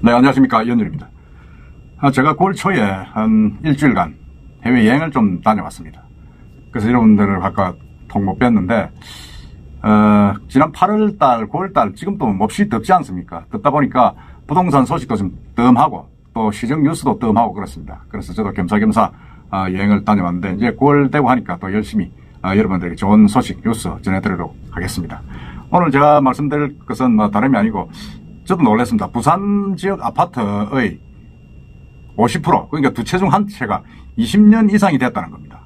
네, 안녕하십니까. 이현율입니다. 제가 9월 초에 한 일주일간 해외여행을 좀 다녀왔습니다. 그래서 여러분들을 아까 통 못 뵀는데, 지난 8월달, 9월달, 지금도 몹시 덥지 않습니까? 덥다 보니까 부동산 소식도 좀 뜸하고, 또 시정 뉴스도 뜸하고 그렇습니다. 그래서 저도 겸사겸사 여행을 다녀왔는데, 이제 9월 되고 하니까 또 열심히 여러분들에게 좋은 소식, 뉴스 전해드리도록 하겠습니다. 오늘 제가 말씀드릴 것은 뭐 다름이 아니고, 저도 놀랐습니다. 부산 지역 아파트의 50%, 그러니까 두 채 중 한 채가 20년 이상이 됐다는 겁니다.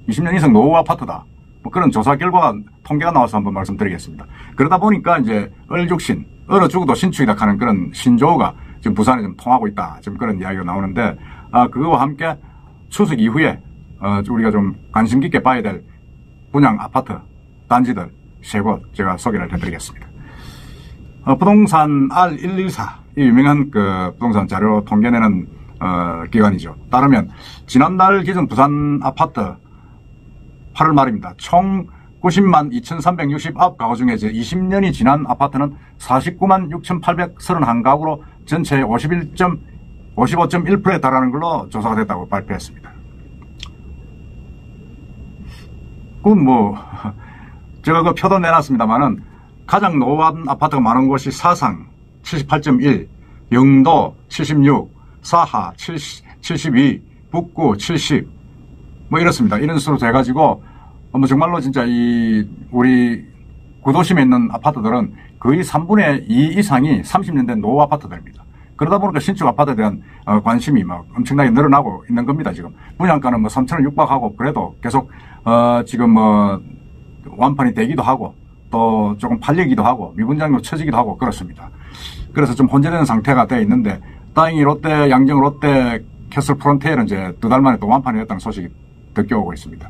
20년 이상 노후 아파트다. 뭐 그런 조사 결과가, 통계가 나와서 한번 말씀드리겠습니다. 그러다 보니까 이제 얼죽신, 얼어 죽어도 신축이다 하는 그런 신조어가 지금 부산에 좀 통하고 있다. 지금 그런 이야기가 나오는데, 그거와 함께 추석 이후에, 우리가 좀 관심 깊게 봐야 될 분양 아파트, 단지들 세 곳 제가 소개를 해드리겠습니다. 부동산 R114, 이 유명한 그 부동산 자료 통계내는 기관이죠. 따르면 지난달 기준 부산 아파트 8월 말입니다. 총 90만 2,369가구 중에 이제 20년이 지난 아파트는 49만 6,831가구로 전체의 55.1%에 달하는 걸로 조사가 됐다고 발표했습니다. 그건 뭐 제가 그 표도 내놨습니다만은 가장 노후한 아파트가 많은 곳이 사상 78.1, 영도 76, 사하 72, 북구 70, 뭐 이렇습니다. 이런 수로 돼가지고, 뭐 정말로 진짜 우리 구도심에 있는 아파트들은 거의 3분의 2 이상이 30년 된 노후 아파트들입니다. 그러다 보니까 신축 아파트에 대한 관심이 막 엄청나게 늘어나고 있는 겁니다, 지금. 분양가는 뭐 3천을 육박하고, 그래도 계속, 지금 뭐, 완판이 되기도 하고, 또 조금 팔리기도 하고, 미분양으로 쳐지기도 하고, 그렇습니다. 그래서 좀 혼재되는 상태가 되어 있는데, 다행히 롯데, 양정 롯데 캐슬 프론티어는 이제 2달 만에 또 완판이 됐다는 소식이 듣게 오고 있습니다.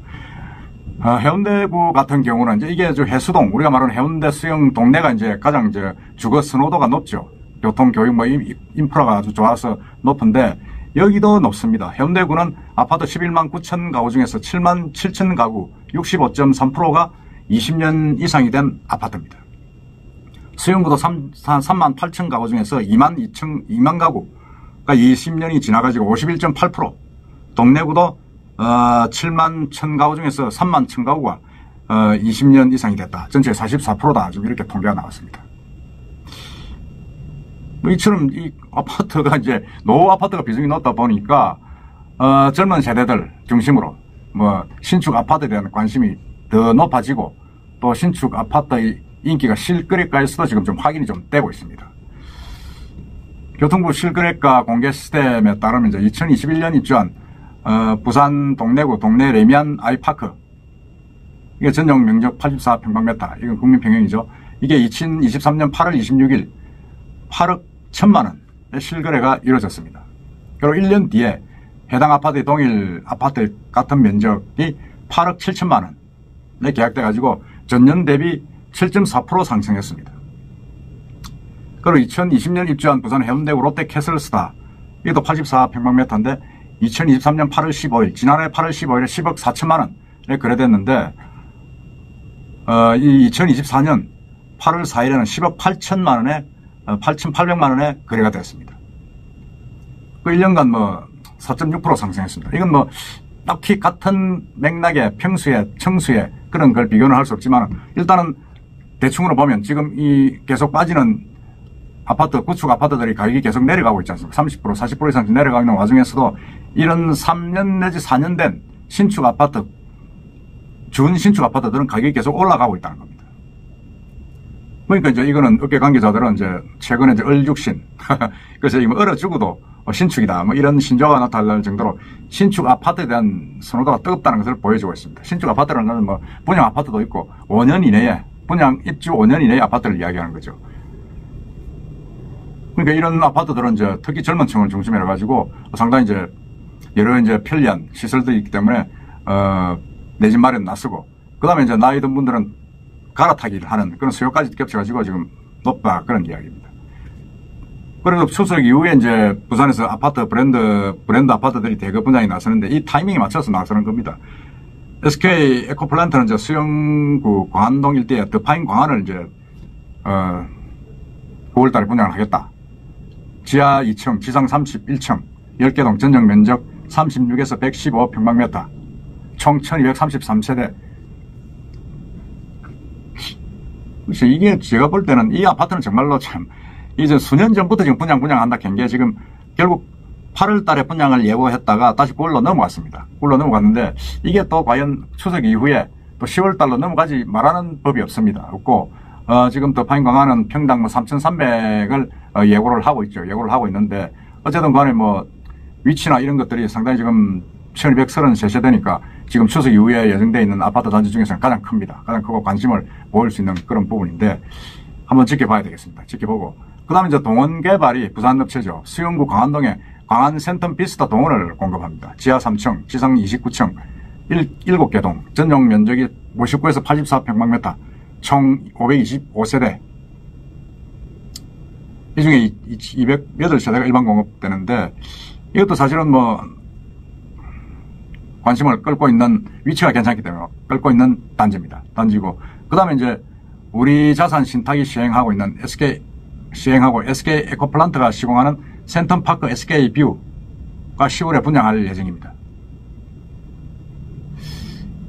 해운대구 같은 경우는 이제 이게 해수동, 우리가 말하는 해운대 수영 동네가 이제 가장 이제 주거 선호도가 높죠. 교통, 교육, 뭐 인프라가 아주 좋아서 높은데, 여기도 높습니다. 해운대구는 아파트 11만 9천 가구 중에서 7만 7천 가구, 65.3%가 20년 이상이 된 아파트입니다. 수영구도 3만 8천 가구 중에서 2만 가구가 20년이 지나가지고 51.8%, 동래구도 7만 1천 가구 중에서 3만 1천 가구가 20년 이상이 됐다. 전체 44%다. 좀 이렇게 통계가 나왔습니다. 뭐 이처럼 이 아파트가 이제 노후 아파트가 비중이 높다 보니까 젊은 세대들 중심으로 뭐 신축 아파트에 대한 관심이 더 높아지고, 또 신축 아파트의 인기가 실거래가에서도 지금 좀 확인이 좀 되고 있습니다. 교통부 실거래가 공개 시스템에 따르면 이제 2021년 입주한 부산 동래구 동래 레미안 아이파크, 이게 전용 면적 84평방미터, 이건 국민평형이죠. 이게 2023년 8월 26일 8억 1천만 원의 실거래가 이루어졌습니다. 그리고 1년 뒤에 해당 아파트의 동일 아파트 같은 면적이 8억 7천만 원에 계약돼가지고 전년 대비 7.4% 상승했습니다. 그리고 2020년 입주한 부산 해운대구 롯데 캐슬스타, 이것도 84평방미터인데 2023년 8월 15일, 지난해 8월 15일에 10억 4천만 원에 거래됐는데, 이 2024년 8월 4일에는 10억 8천만 원에 8,800만 원에 거래가 됐습니다. 그 1년간 뭐 4.6% 상승했습니다. 이건 뭐 딱히 같은 맥락의 평수에, 청수에 그런 걸 비교는 할 수 없지만, 일단은 대충으로 보면 지금 이 계속 빠지는 아파트, 구축 아파트들이 가격이 계속 내려가고 있지 않습니까? 30%, 40% 이상 내려가고 있는 와중에서도 이런 3년 내지 4년 된 신축 아파트, 준신축 아파트들은 가격이 계속 올라가고 있다는 겁니다. 그러니까 이제 이거는 업계 관계자들은 이제 최근에 이제 얼죽신, 그래서 이거 얼어 죽어도 신축이다, 뭐 이런 신조어가 나타날 정도로 신축 아파트에 대한 선호도가 뜨겁다는 것을 보여주고 있습니다. 신축 아파트라는 것은 뭐 분양 아파트도 있고 5년 이내에, 분양 입주 5년 이내의 아파트를 이야기하는 거죠. 그러니까 이런 아파트들은 이제 특히 젊은 층을 중심으로 해가지고 상당히 이제 여러 이제 편리한 시설들이 있기 때문에, 내 집 마련 낯쓰고, 그 다음에 이제 나이 든 분들은 갈아타기를 하는 그런 수요까지 겹쳐가지고 지금 높다, 그런 이야기입니다. 그래도 추석 이후에 이제 부산에서 아파트 브랜드 아파트들이 대거 분양이 나서는데, 이 타이밍에 맞춰서 나서는 겁니다. SK 에코플랜트는 이제 수영구 광안동 일대에 더파인 광안을 이제, 9월달에 분양을 하겠다. 지하 2층, 지상 31층, 10개 동 전용 면적 36에서 115평방미터, 총 1233세대. 그래서 이게 제가 볼 때는 이 아파트는 정말로 참, 이제 수년 전부터 지금 분양한다 한 게 지금 결국 8월 달에 분양을 예고했다가 다시 굴러 넘어갔습니다. 굴러 넘어갔는데 이게 또 과연 추석 이후에 또 10월 달로 넘어가지 말하는 법이 없습니다. 없고, 지금 더 파인 광안은 평당 3,300을 예고를 하고 있죠. 예고를 하고 있는데, 어쨌든 간에 위치나 이런 것들이 상당히 지금 1233세대니까 지금 추석 이후에 예정되어 있는 아파트 단지 중에서는 가장 큽니다. 가장 크고 관심을 모을 수 있는 그런 부분인데, 한번 지켜봐야 되겠습니다. 지켜보고. 그 다음에 이제 동원 개발이 부산업체죠. 수영구 광안동에 광안센텀 비스타 동원을 공급합니다. 지하 3층, 지상 29층, 7개 동, 전용 면적이 59에서 84평방미터, 총 525세대. 이 중에 208세대가 일반 공급되는데, 이것도 사실은 관심을 끌고 있는, 위치가 괜찮기 때문에 끌고 있는 단지입니다. 단지고. 그 다음에 이제 우리 자산 신탁이 시행하고 있는 SK 에코플란트가 시공하는 센텀파크 SK 뷰가 10월에 분양할 예정입니다.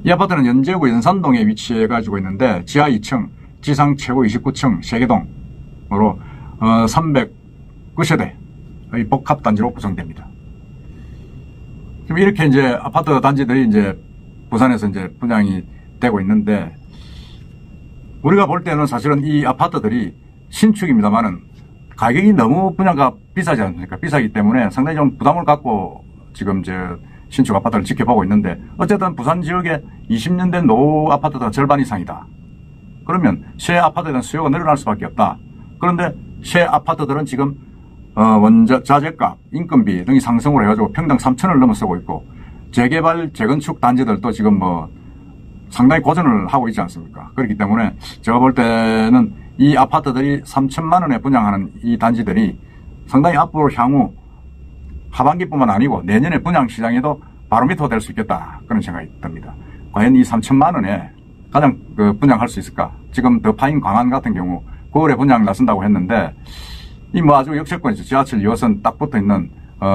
이 아파트는 연제구 연산동에 위치해 가지고 있는데 지하 2층, 지상 최고 29층 3개동으로 309세대의 복합 단지로 구성됩니다. 지금 이렇게 이제 아파트 단지들이 이제 부산에서 이제 분양이 되고 있는데, 우리가 볼 때는 사실은 이 아파트들이 신축입니다만은 가격이 너무 분양가 비싸지 않습니까? 비싸기 때문에 상당히 좀 부담을 갖고 지금 이제 신축 아파트를 지켜보고 있는데, 어쨌든 부산 지역에 20년 된 노후 아파트가 절반 이상이다. 그러면 새 아파트에 대한 수요가 늘어날 수밖에 없다. 그런데 새 아파트들은 지금 원자 자재값, 인건비 등이 상승을 해가지고 평당 3천을 넘어서고 있고, 재개발, 재건축 단지들도 지금 상당히 고전을 하고 있지 않습니까? 그렇기 때문에 제가 볼 때는 이 아파트들이 3천만 원에 분양하는 이 단지들이 상당히 앞으로 향후 하반기뿐만 아니고 내년에 분양 시장에도 바로미터가 될 수 있겠다, 그런 생각이 듭니다. 과연 이 3천만 원에 가장 분양할 수 있을까? 지금 더 파인 광안 같은 경우 9월에 분양 나선다고 했는데, 이 아주 역세권이죠. 지하철 2호선 딱 붙어 있는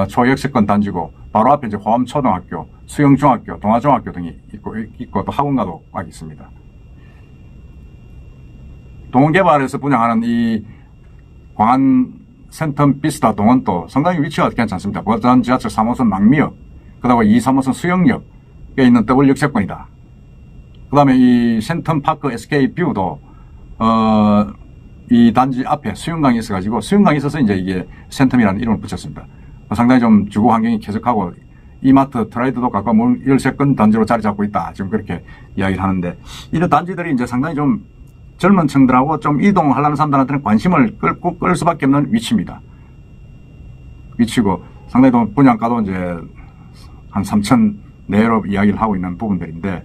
초역세권 단지고, 바로 앞에 이제 호암초등학교, 수영중학교, 동아중학교 등이 있고 또 학원가도 막 있습니다. 동원개발에서 분양하는 이 광안 센텀 비스타 동원도 상당히 위치가 괜찮습니다. 부산 지하철 3호선 망미역, 그 다음에 2, 3호선 수영역에 있는 더블 역세권이다. 그 다음에 이 센텀파크 SK 뷰도 이 단지 앞에 수영강이 있어가지고, 수영강이 있어서 이제 이게 센텀이라는 이름을 붙였습니다. 상당히 좀 주거 환경이 쾌적하고 이마트, 트라이드도 가까운 13건 단지로 자리 잡고 있다, 지금 그렇게 이야기를 하는데, 이런 단지들이 이제 상당히 좀 젊은 층들하고 좀 이동하려는 사람들한테는 관심을 끌 수밖에 없는 위치입니다. 위치고, 상당히 좀 분양가도 이제 한 3천 내로 이야기를 하고 있는 부분들인데,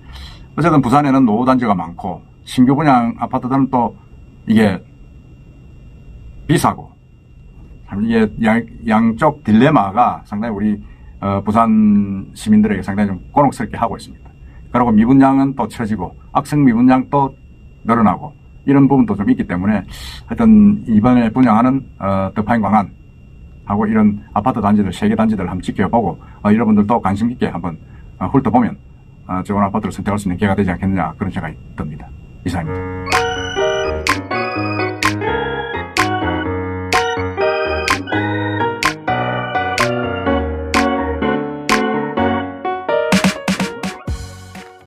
어쨌든 부산에는 노후단지가 많고, 신규 분양 아파트들은 또 이게 비싸고, 이게 양쪽 딜레마가 상당히 우리 부산 시민들에게 상당히 좀 곤혹스럽게 하고 있습니다. 그리고 미분양은 또 처지고, 악성 미분양도 늘어나고, 이런 부분도 좀 있기 때문에 하여튼 이번에 분양하는 더 파인 광안하고 이런 아파트 단지들, 3개 단지들 한번 지켜보고, 여러분들도 관심 있게 한번 훑어보면 좋은 아파트를 선택할 수 있는 기회가 되지 않겠느냐, 그런 생각이 듭니다. 이상입니다.